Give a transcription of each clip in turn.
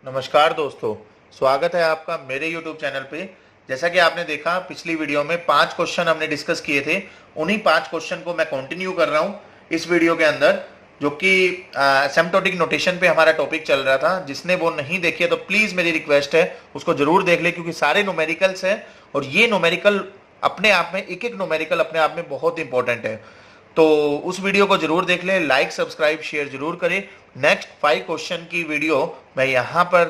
नमस्कार दोस्तों, स्वागत है आपका मेरे YouTube चैनल पे। जैसा कि आपने देखा पिछली वीडियो में 5 क्वेश्चन हमने डिस्कस किए थे। उन्हीं 5 क्वेश्चन को मैं कंटिन्यू कर रहा हूँ इस वीडियो के अंदर, जो कि एसिम्प्टोटिक नोटेशन पे हमारा टॉपिक चल रहा था। जिसने वो नहीं देखी है तो प्लीज मेरी रिक्वेस्ट है उसको जरूर देख ले, क्योंकि सारे न्यूमेरिकल्स है और ये न्यूमेरिकल अपने आप में एक न्यूमेरिकल अपने आप में बहुत इंपॉर्टेंट है। तो उस वीडियो को जरूर देख ले, लाइक सब्सक्राइब शेयर जरूर करें। नेक्स्ट 5 क्वेश्चन की वीडियो मैं यहाँ पर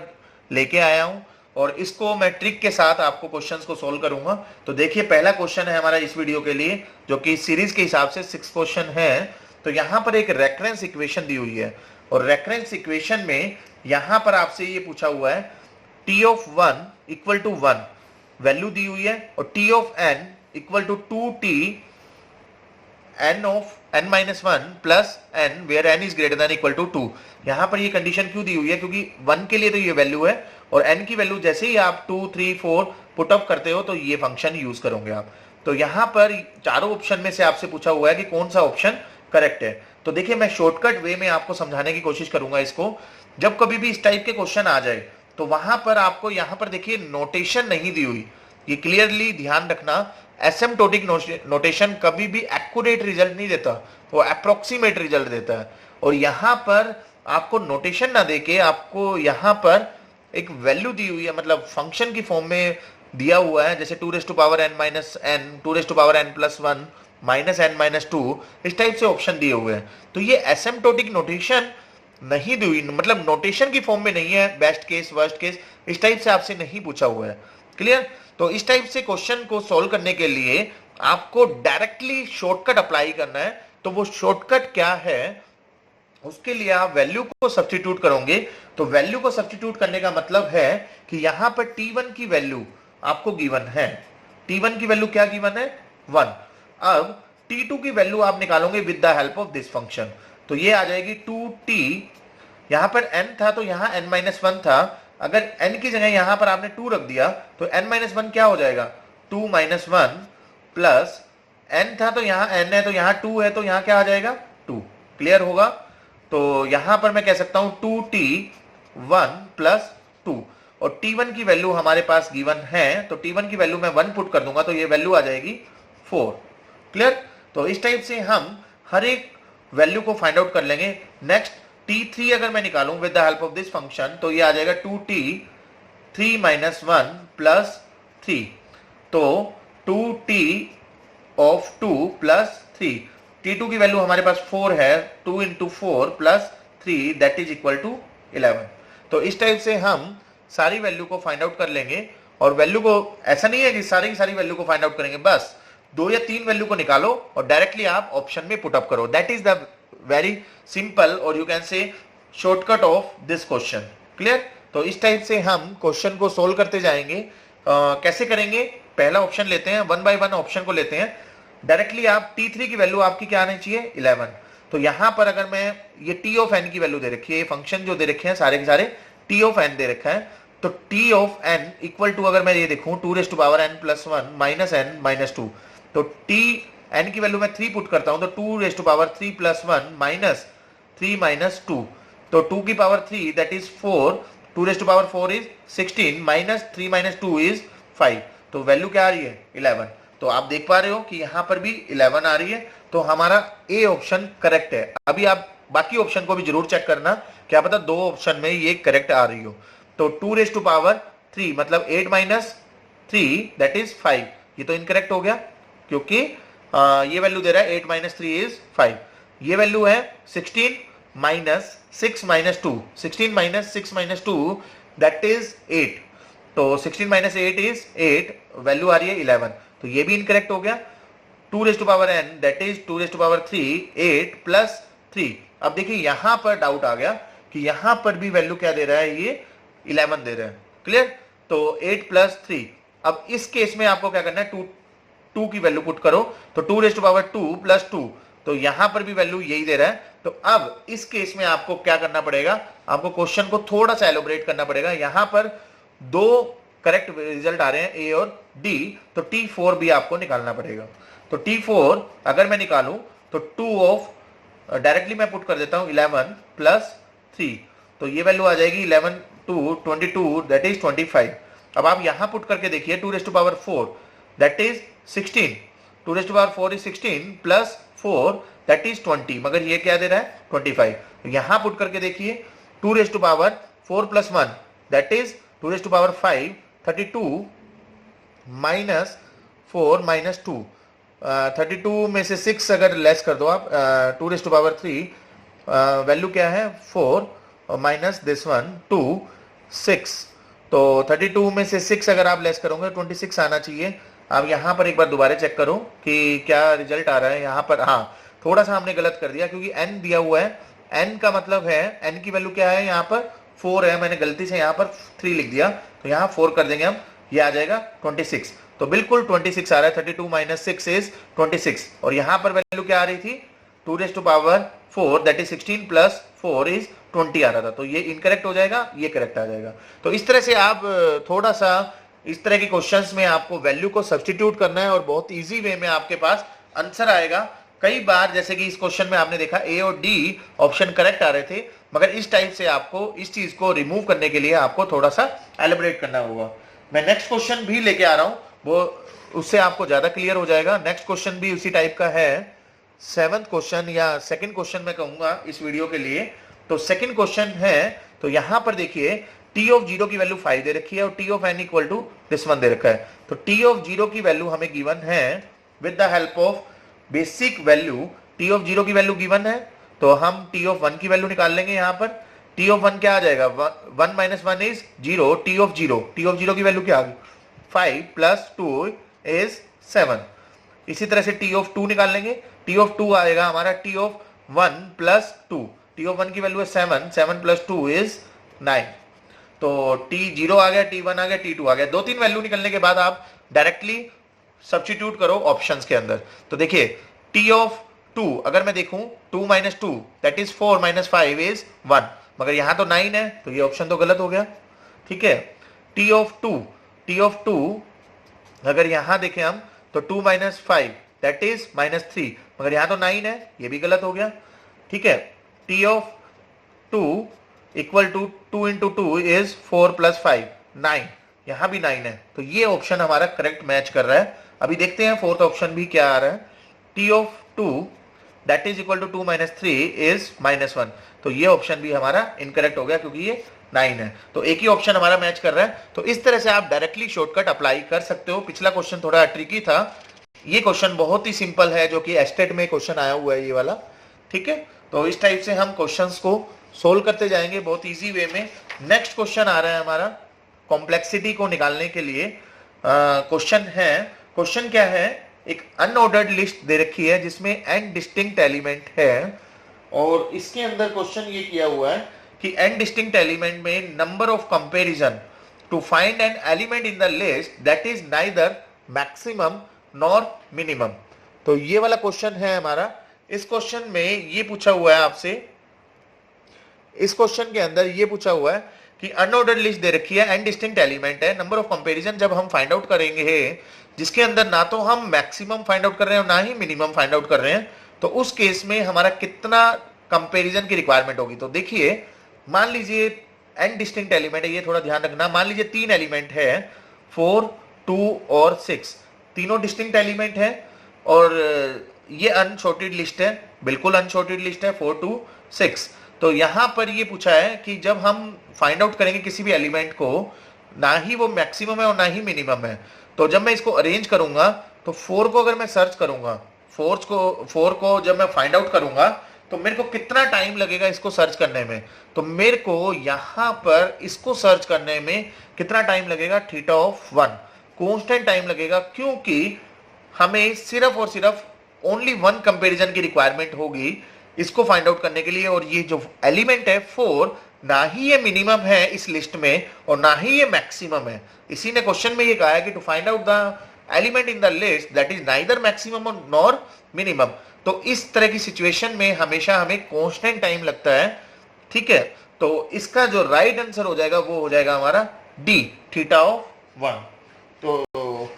लेके आया हूँ और इसको मैं ट्रिक के साथ आपको क्वेश्चंस को सोल्व करूंगा। तो देखिए, पहला क्वेश्चन है हमारा इस वीडियो के लिए, जो कि सीरीज के हिसाब से 6 क्वेश्चन है। तो यहाँ पर एक रेफरेंस इक्वेशन दी हुई है और रेफरेंस इक्वेशन में यहाँ पर आपसे ये पूछा हुआ है t of 1 equal to 1 value दी हुई है और t of n equal to 2t n of n minus 1 plus n where n is greater than equal to 2। यहां पर ये कंडीशन क्यों दी हुई है? क्योंकि 1 के लिए तो ये वैल्यू है और n की वैल्यू जैसे ही आप 2, 3, 4 पुट अप करते हो तो ये फंक्शन यूज करोगे आप। तो यहां पर चारों ऑप्शन में से आपसे पूछा हुआ है कि कौन सा ऑप्शन करेक्ट है। तो देखिए, मैं शॉर्टकट वे में आपको समझाने की कोशिश करूंगा इसको। जब कभी भी इस टाइप के क्वेश्चन आ जाए तो वहां पर आपको यहां पर देखिए नोटेशन नहीं दी हुई, ये क्लियरली ध्यान रखना। एसिम्प्टोटिक नोटेशन कभी भी एक्यूरेट रिजल्ट नहीं देता, वो अप्रोक्सीमेट रिजल्ट देता है। और यहां पर आपको नोटेशन ना देके आपको यहां पर एक वैल्यू दी हुई है, मतलब फंक्शन की फॉर्म में दिया हुआ है, जैसे 2 raise to power n minus n, 2 raise to power n plus 1 minus n minus 2, इस टाइप से ऑप्शन दिए हुए हैं। तो ये एसिम्प्टोटिक नोटेशन नहीं दी हुई, मतलब नोटेशन की फॉर्म में नहीं है, बेस्ट केस वर्स्ट केस इस टाइप से आपसे नहीं पूछा हुआ है। क्लियर? तो इस टाइप से क्वेश्चन को सॉल्व करने के लिए आपको डायरेक्टली शॉर्टकट अप्लाई करना है। तो वो शॉर्टकट क्या है? उसके लिए आप वैल्यू को सब्स्टिट्यूट करोगे। तो वैल्यू को सब्स्टिट्यूट करने का मतलब है कि यहां पर t1 की वैल्यू आपको गिवन है। t1 की वैल्यू क्या गिवन है? 1। अब t2 की वैल्यू आप निकालोगे with the help of this function. तो ये आ जाएगी 2t, यहां पर n था तो यहां n माइनस 1 था। अगर n की जगह यहां पर आपने 2 रख दिया तो n माइनस 1 क्या हो जाएगा? 2 माइनस 1 प्लस n था तो यहां n है तो यहां 2 है तो यहां क्या आ जाएगा? 2। क्लियर होगा? तो यहां पर मैं कह सकता हूं 2t1 प्लस 2 और t1 की वैल्यू हमारे पास गिवन है, तो t1 की वैल्यू मैं 1 पुट कर दूंगा तो ये वैल्यू आ जाएगी 4। क्लियर? तो इस टाइप से हम हर एक वैल्यू को फाइंड आउट कर लेंगे। नेक्स्ट t3 अगर मैं निकालूं with the help of this function तो ये आ जाएगा 2t 3 माइनस 1 प्लस 3। तो 2t ऑफ 2 प्लस 3, t2 की वैल्यू हमारे पास 4 है, 2 into 4 plus 3 that is equal to 11। तो इस टाइप से हम सारी वैल्यू को फाइंड आउट कर लेंगे। और वैल्यू को ऐसा नहीं है कि सारी की सारी वैल्यू को फाइंड आउट करेंगे, बस 2 या 3 वैल्यू को निकालो और डायरेक्टली आप ऑप्शन में पुट अप करो। That is the very simple और you can say shortcut of this question. Clear? तो इस टाइप से हम क्वेश्चन को सोल्व करते जाएंगे। कैसे करेंगे? पहला ऑप्शन लेते हैं, 1 बाय 1 ऑप्शन को लेते हैं। डायरेक्टली आप t3 की वैल्यू आपकी क्या आनी चाहिए? 11। तो यहां पर अगर मैं ये t ऑफ n की वैल्यू दे रखी है, ये फंक्शन जो दे रखे हैं सारे के सारे t ऑफ n दे रखा है, तो t of n equal to अगर मैं ये देखूं 2 raise to power n plus 1 minus n minus 2, तो t n की वैल्यू मैं 3 पुट करता हूं तो 2 raise to power 3 plus 1 minus 3 minus 2, तो 2 की power 3 that is 4, 2 raise to power 4 is 16 minus 3 minus 2 is 5। तो वैल्यू क्या आ रही है? 11। तो आप देख पा रहे हो कि यहां पर भी 11 आ रही है, तो हमारा ए ऑप्शन करेक्ट है। अभी आप बाकी ऑप्शन को भी जरूर चेक करना, क्या पता 2 ऑप्शन में ये करेक्ट आ रही हो। तो 2 रेज़ टू पावर 3 मतलब 8 माइनस 3 दैट इज 5, ये तो इनकरेक्ट हो गया क्योंकि ये वैल्यू दे रहा है 8 माइनस 3 इज 5। ये वैल्यू है 16 minus 6 minus 2, 16 minus 6 minus 2 that is 8। तो 16 माइनस 8 इज 8, वैल्यू आ रही है 11, तो ये भी इनकरेक्ट हो गया। 2 raise to power n that is 2 raise to power 3, 8 plus 3। अब देखिए यहां पर डाउट आ गया कि यहां पर भी वैल्यू क्या दे रहा है? ये 11 दे रहा है। क्लियर? तो 8 प्लस 3। अब इस केस में आपको क्या करना है? 2 की वैल्यू पुट करो, तो 2 रेज़ टू पावर 2 प्लस 2, तो यहां पर भी वैल्यू यही दे रहा है। तो अब इस केस में आपको क्या करना पड़ेगा? आपको क्वेश्चन को थोड़ा सा एलोबरेट करना पड़ेगा। यहां पर 2 करेक्ट रिजल्ट आ रहे हैं, ए और डी, तो t4 भी आपको निकालना पड़ेगा। तो t4 अगर मैं निकालूं तो 2 ऑफ डायरेक्टली मैं पुट कर देता हूं 11 प्लस 3, तो ये वैल्यू आ जाएगी 11 2 22 दैट इज 25। अब आप यहां पुट करके देखिए 2 raise to power 4 that is 16, 2 raise to power 4 is 16 plus 4 that is 20, मगर ये क्या दे रहा है 25। यहां पुट करके देखिए 2 raise to power 4 plus 1 that is 2 raise to power 5 32 minus 4 minus 2, 32 में से 6 अगर लेस कर दो आप 2 रेज़ टू पावर 3 वैल्यू क्या है 4 माइनस दिस वन 2 6, तो 32 में से 6 अगर आप लेस करोगे 26 आना चाहिए। अब यहाँ पर एक बार दोबारा चेक करो कि क्या रिजल्ट आ रहा है। यहाँ पर हाँ थोड़ा सा हमने गलत कर दिया क्योंकि n दिया हुआ है, n का मतलब है n की वैल्यू क्या है यहाँ पर 4 है, मैंने गलती से यहाँ पर 3 लिख दिया, तो यहाँ 4 कर देंगे हम, ये आ जाएगा 26। तो बिल्कुल 26 आ रहा है, 32 माइनस 6 इज 26। और यहाँ पर वैल्यू क्या आ रही थी 2 raise to power 4 that is 16 plus 4 is 20 आ रहा था, तो ये इनकरेक्ट हो जाएगा, ये करेक्ट आ जाएगा। तो इस तरह से आप थोड़ा सा इस तरह के क्वेश्चंस में आपको वैल्यू को सब्स्टिट्यूट करना है और बहुत इजी वे में आपके पास आंसर आएगा। कई बार जैसे कि इस क्वेश्चन में आपने देखा ए और डी ऑप्शन करेक्ट आ रहे थे, मगर इस टाइप से आपको इस चीज को रिमूव करने के लिए आपको थोड़ा सा एलिब्रेट करना होगा। मैं नेक्स्ट क्वेश्चन भी लेके आ रहा हूं, वो उससे आपको ज्यादा क्लियर हो जाएगा। नेक्स्ट क्वेश्चन भी उसी टाइप का है, 7th क्वेश्चन या सेकंड क्वेश्चन मैं कहूंगा इस वीडियो के लिए। तो सेकंड क्वेश्चन है, तो यहां पर देखिए टी ऑफ 0 की वैल्यू 5 दे रखी है और T of n equal to this one दे रखा है। तो टी ऑफ 0 की वैल्यू हमें गिवन है with the help of basic value. T of 0 की वैल्यू गिवन है, तो हम टी ऑफ 1 की वैल्यू निकाल लेंगे। यहाँ पर टी ऑफ 1 क्या आ जाएगा 1 माइनस 1 इज 0, टी ऑफ 0 की वैल्यू क्या आ गई 5 प्लस 2 इज 7। इसी तरह से टी ऑफ 2 निकाल लेंगे, टी ऑफ 2 आएगा हमारा T of 1 plus 2, T of 1 की वैल्यू है 7, 7 प्लस 2 इज 9। तो t0 आ गया, t1 आ गया, t2 आ गया। 2-3 वैल्यू निकलने के बाद आप डायरेक्टली सब्स्टिट्यूट करो ऑप्शंस के अंदर। तो देखिए t ऑफ 2 अगर मैं देखूं 2 minus 2 that is 4 minus 5 is 1, मगर यहां तो 9 है, तो ये ऑप्शन तो गलत हो गया। ठीक है, t ऑफ 2 अगर यहां देखें हम तो 2 माइनस 5 दैट इज माइनस 3, मगर यहां तो 9 है, ये भी गलत हो गया। ठीक है, t of 2 equal to 2 into 2 is 4 plus 5 9, यहां भी 9 है, तो ये ऑप्शन हमारा करेक्ट मैच कर रहा है। अभी देखते हैं फोर्थ ऑप्शन भी क्या आ रहा है। T of 2 that is equal to 2 minus 3 is minus 1, तो ये ऑप्शन भी हमारा इनकरेक्ट हो गया क्योंकि ये 9 है, तो एक ही ऑप्शन हमारा मैच कर रहा है। तो इस तरह से आप डायरेक्टली शॉर्टकट अप्लाई कर सकते हो। पिछला क्वेश्चन थोड़ा ट्रिकी था, ये क्वेश्चन बहुत ही सिंपल है, जो कि एस्टेट में क्वेश्चन आया हुआ है ये वाला। ठीक है, तो इस टाइप से हम क्वेश्चंस को सोल्व करते जाएंगे बहुत इजी वे में। नेक्स्ट क्वेश्चन आ रहा है हमारा कॉम्प्लेक्सिटी को निकालने के लिए। क्वेश्चन क्या है, एक अनऑर्डर्ड लिस्ट दे रखी है जिसमें n डिस्टिंक्ट एलिमेंट है, और इसके अंदर क्वेश्चन ये किया हुआ है कि n डिस्टिंक्ट एलिमेंट में number of comparison to find an element in the list that is neither maximum nor minimum. तो ये वाला क्वेश्चन है हमारा। इस क्वेश्चन में ये पूछा हुआ है आपसे, इस क्वेश्चन के अंदर ये पूछा हुआ है कि अनऑर्डर्ड लिस्ट दे रखी है, n डिस्टिंक्ट एलिमेंट है, नंबर ऑफ कंपैरिजन जब हम फाइंड आउट करेंगे जिसके अंदर ना तो हम मैक्सिमम फाइंड आउट कर रहे हैं और ना ही मिनिमम फाइंड आउट कर रहे हैं, तो उस केस में हमारा कितना कंपैरिजन की रिक्वायरमेंट होगी। तो देखिए मान लीजिए n डिस्टिंक्ट एलिमेंट है, ये थोड़ा ध्यान रखना। मान लीजिए 3 एलिमेंट है 4, 2 और 6, तीनों डिस्टिंक्ट एलिमेंट है और ये अनसॉर्टेड लिस्ट है, बिल्कुल अनसॉर्टेड लिस्ट है 4, 2, 6। तो यहां पर ये पूछा है कि जब हम फाइंड आउट करेंगे किसी भी एलिमेंट को, ना ही वो मैक्सिमम है और ना ही मिनिमम है, तो जब मैं इसको अरेंज करूंगा तो 4 को अगर मैं सर्च करूंगा, 4 को जब मैं फाइंड आउट करूंगा तो मेरे को कितना टाइम लगेगा इसको सर्च करने में। तो मेरे को यहां पर इसको सर्च करने में कितना टाइम लगेगा, थीटा ऑफ 1 कांस्टेंट टाइम लगेगा, क्योंकि हमें सिर्फ और सिर्फ ओनली 1 कंपैरिजन की रिक्वायरमेंट होगी इसको फाइंड आउट करने के लिए। और ये जो एलिमेंट है 4, ना ही ये मिनिमम है इस लिस्ट में और ना ही ये मैक्सिमम है। इसी ने क्वेश्चन में ये कहा है कि to find out the element in the list that is neither maximum nor minimum. तो इस तरह की सिचुएशन में हमेशा हमें कांस्टेंट टाइम लगता है। ठीक है, तो इसका जो राइट आंसर हो जाएगा वो हो जाएगा हमारा डी, थीटा ऑफ 1। तो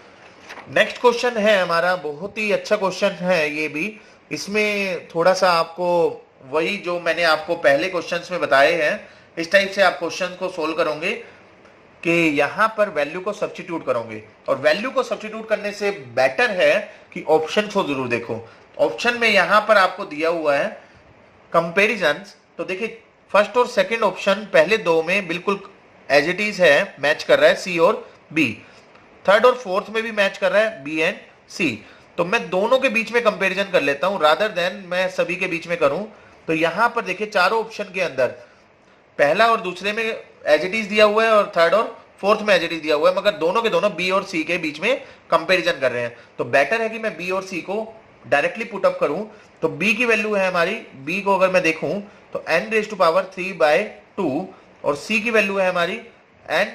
नेक्स्ट क्वेश्चन है हमारा, बहुत ही अच्छा क्वेश्चन है ये भी। इसमें थोड़ा सा आपको वही जो मैंने आपको पहले क्वेश्चंस में बताए हैं, इस टाइप से आप क्वेश्चन को सोल्व करोगे कि यहां पर वैल्यू को सब्स्टिट्यूट करोगे, और वैल्यू को सब्स्टिट्यूट करने से बेटर है कि ऑप्शन को जरूर देखो। ऑप्शन में यहां पर आपको दिया हुआ है कंपेरिजन, तो देखिए फर्स्ट और सेकंड ऑप्शन पहले दो में बिल्कुल एज इट इज है, मैच कर रहा है सी और बी। थर्ड और फोर्थ में भी मैच कर रहा है बी एंड सी। तो मैं दोनों के बीच में कंपैरिजन कर लेता हूं रादर देन मैं सभी के बीच में करूं। तो यहां पर देखिए चारों ऑप्शन के अंदर पहला और दूसरे में एज इट इज दिया हुआ है और थर्ड और फोर्थ में एज इट इज दिया हुआ है, मगर दोनों के दोनों बी और सी के बीच में कंपैरिजन कर रहे हैं। तो बेटर है कि मैं बी और सी को डायरेक्टली पुट अप करूं। तो बी की वैल्यू है हमारी, बी को अगर मैं देखूं तो n रेज टू पावर 3/2 और सी की वैल्यू है हमारी n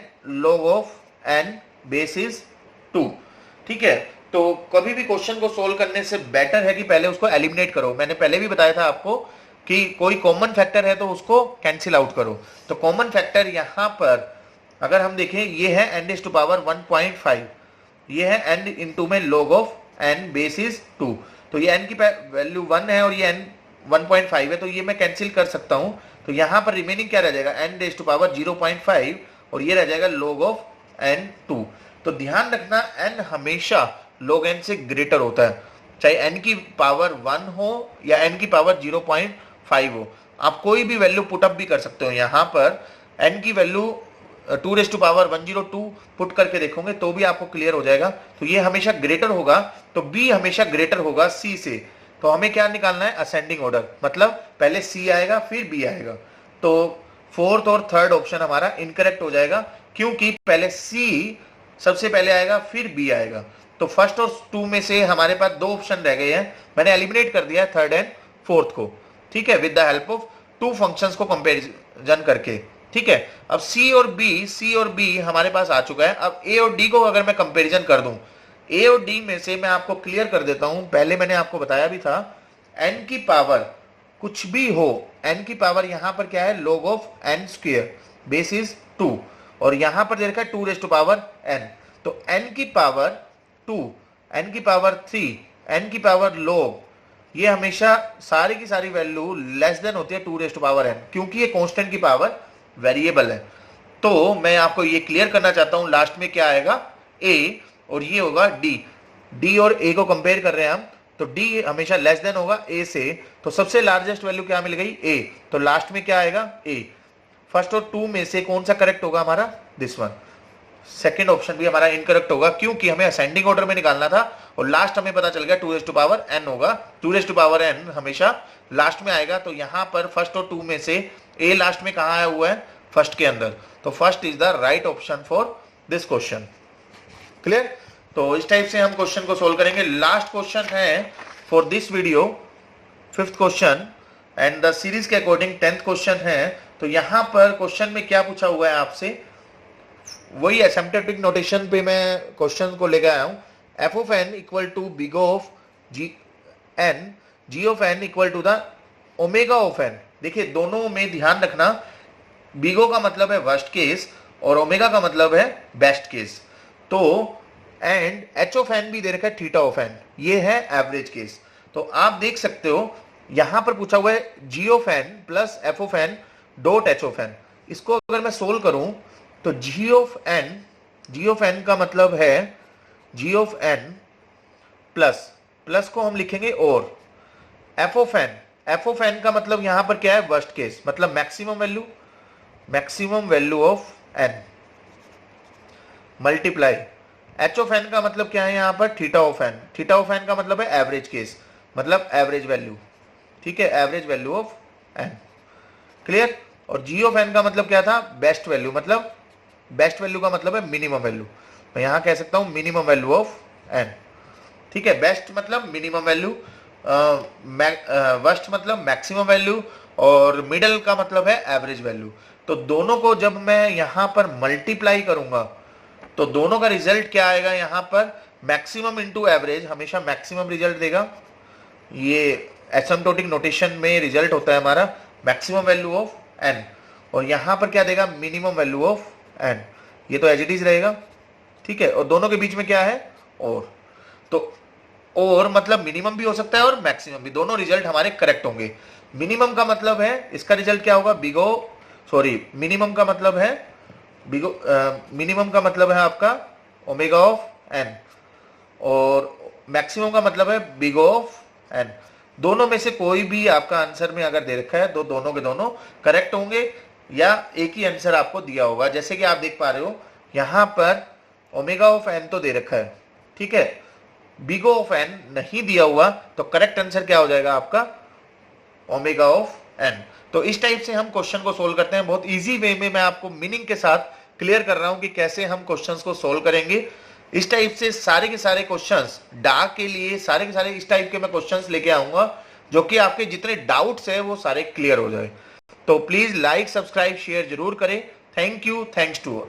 log of n basis 2। ठीक है, तो कभी भी क्वेश्चन को सोल्व करने से बेटर है कि पहले उसको एलिमिनेट करो। मैंने पहले भी बताया था आपको कि कोई कॉमन फैक्टर है तो उसको कैंसिल आउट करो। तो कॉमन फैक्टर यहां पर अगर हम देखें, ये है n रेज टू पावर 1.5, ये है n इंटू में log ऑफ n बेसिस 2। तो ये n की वैल्यू 1 है और ये n 1.5 है, तो ये मैं कैंसिल कर सकता हूं। तो यहां पर रिमेनिंग क्या रह जाएगा, n रेज टू पावर 0.5 और ये रह जाएगा log ऑफ n 2। तो ध्यान रखना n हमेशा log n से ग्रेटर होता है, चाहे n की पावर 1 हो या n की पावर 0.5 हो। आप कोई भी वैल्यू पुटअप भी कर सकते हो। यहां पर n की value 2 raise to power 102 put करके देखोगे तो भी आपको क्लियर हो जाएगा। तो ये हमेशा ग्रेटर होगा, तो b हमेशा ग्रेटर होगा c से। तो हमें क्या निकालना है, असेंडिंग ऑर्डर, मतलब पहले c आएगा फिर b आएगा। तो फोर्थ और थर्ड ऑप्शन हमारा इनकरेक्ट हो जाएगा, क्योंकि पहले c सबसे पहले आएगा फिर b आएगा। तो फर्स्ट और टू में से हमारे पास दो ऑप्शन रह गए हैं, मैंने एलिमिनेट कर दिया है थर्ड एंड फोर्थ को। ठीक है, with the help of two functions को कंपेरिजन करके। ठीक है, अब C और B हमारे पास आ चुका है। अब A और D को अगर मैं कंपैरिजन कर दूं, A और D में से मैं आपको क्लियर कर देता हूं, पहले मैंने आपको बताया भी था, n की पावर कुछ भी हो, n की पावर यहां पर क्या है, log of n square basis 2, और यहां पर दे रखा है 2 रेज टू पावर n। तो n की पावर 2, n की पावर 3, n की पावर log, ये हमेशा सारी की सारी वैल्यू लेस देन होती है 2 रेज टू पावर n, क्योंकि ये कांस्टेंट की पावर वेरिएबल है। तो मैं आपको ये क्लियर करना चाहता हूं, लास्ट में क्या आएगा, a और ये होगा d। d और a को कंपेयर कर रहे हैं हम, तो d हमेशा लेस देन होगा a से। तो सबसे लार्जेस्ट वैल्यू क्या मिल गई, a, तो लास्ट में क्या आएगा, a। फर्स्ट और टू में से कौन सा करेक्ट होगा हमारा, दिस वन। सेकंड ऑप्शन भी हमारा इनकरेक्ट होगा, क्योंकि हमें असेंडिंग ऑर्डर में निकालना था और लास्ट हमें पता चल गया 2 रेज टू पावर n होगा। 2 रेज टू पावर n हमेशा लास्ट में आएगा। तो यहां पर फर्स्ट और टू में से a लास्ट में कहां आया हुआ है, फर्स्ट के अंदर। तो first is the right option for this question. Clear. तो इस टाइप से हम क्वेश्चन को सोल्व करेंगे। लास्ट क्वेश्चन है for this video, 5th question and the series के अकॉर्डिंग 10th क्वेश्चन है। तो यहां पर क्वेश्चन में क्या पूछा हुआ है आपसे, वही एसिम्प्टोटिक नोटेशन पे मैं क्वेश्चन को लेकर आया हूं। F of N equal to big of G N, G of N equal to the omega of N. देखिए दोनों में ध्यान रखना, बिगो का मतलब है वर्स्ट केस और ओमेगा का मतलब है बेस्ट केस। तो एंड एच ऑफ एन भी दे रखा है थीटा ऑफ एन, ये है एवरेज केस। तो आप देख सकते हो यहां पर पूछा हुआ है G of N plus F of N dot H of N. इसको अगर मैं सोल्व करूं तो जी ऑफ एन का मतलब है जी ऑफ एन प्लस को हम लिखेंगे और एफ ऑफ एन का मतलब यहां पर क्या है, वर्स्ट केस, मतलब maximum value of N multiply H of N का मतलब क्या है यहां पर, थीटा ऑफ एन का मतलब है एवरेज केस, मतलब एवरेज वैल्यू। ठीक है, average value of N. Clear. और जी ऑफ एन का मतलब क्या था, बेस्ट वैल्यू, मतलब बेस्ट वैल्यू का मतलब है मिनिमम वैल्यू। मैं यहां कह सकता हूं मिनिमम वैल्यू ऑफ एन। ठीक है, बेस्ट मतलब मिनिमम वैल्यू, वर्स्ट मतलब मैक्सिमम वैल्यू, और मिडल का मतलब है एवरेज वैल्यू। तो दोनों को जब मैं यहां पर मल्टीप्लाई करूंगा तो दोनों का रिजल्ट क्या आएगा, यहां पर मैक्सिमम इंटू एवरेज हमेशा मैक्सिमम रिजल्ट देगा। ये एसिम्प्टोटिक नोटेशन में रिजल्ट होता है हमारा मैक्सिमम वैल्यू ऑफ एन, और यहां पर क्या देगा, मिनिमम वैल्यू ऑफ एन। ये तो एज इट इज रहेगा। ठीक है, और दोनों के बीच में क्या है, और। तो और मतलब मिनिमम भी हो सकता है और मैक्सिमम भी, दोनों रिजल्ट हमारे करेक्ट होंगे। मिनिमम का मतलब है इसका रिजल्ट क्या होगा, बिगो सॉरी, मिनिमम का मतलब है मिनिमम का मतलब है आपका ओमेगा ऑफ एन, और मैक्सिमम का मतलब है बिग ऑफ एन। दोनों में से कोई भी आपका आंसर में अगर दे रखा है तो दोनों के दोनों करेक्ट होंगे, या एक ही आंसर आपको दिया होगा। जैसे कि आप देख पा रहे हो यहां पर ओमेगा ऑफ एन तो दे रखा है, ठीक है, बिग ऑफ एन नहीं दिया हुआ, तो करेक्ट आंसर क्या हो जाएगा आपका ओमेगा ऑफ एन। तो इस टाइप से हम क्वेश्चन को सोल्व करते हैं। बहुत इजी वे में मैं आपको मीनिंग के साथ क्लियर कर रहा हूं कि कैसे हम क्वेश्चंस को सोल्व करेंगे। इस टाइप से सारे के सारे क्वेश्चंस डा के लिए सारे के सारे इस टाइप के मैं क्वेश्चंस लेके आऊंगा, जो कि आपके जितने डाउट्स है वो सारे क्लियर हो जाए। तो प्लीज लाइक, सब्सक्राइब, शेयर जरूर करें। Thank you, thanks to all.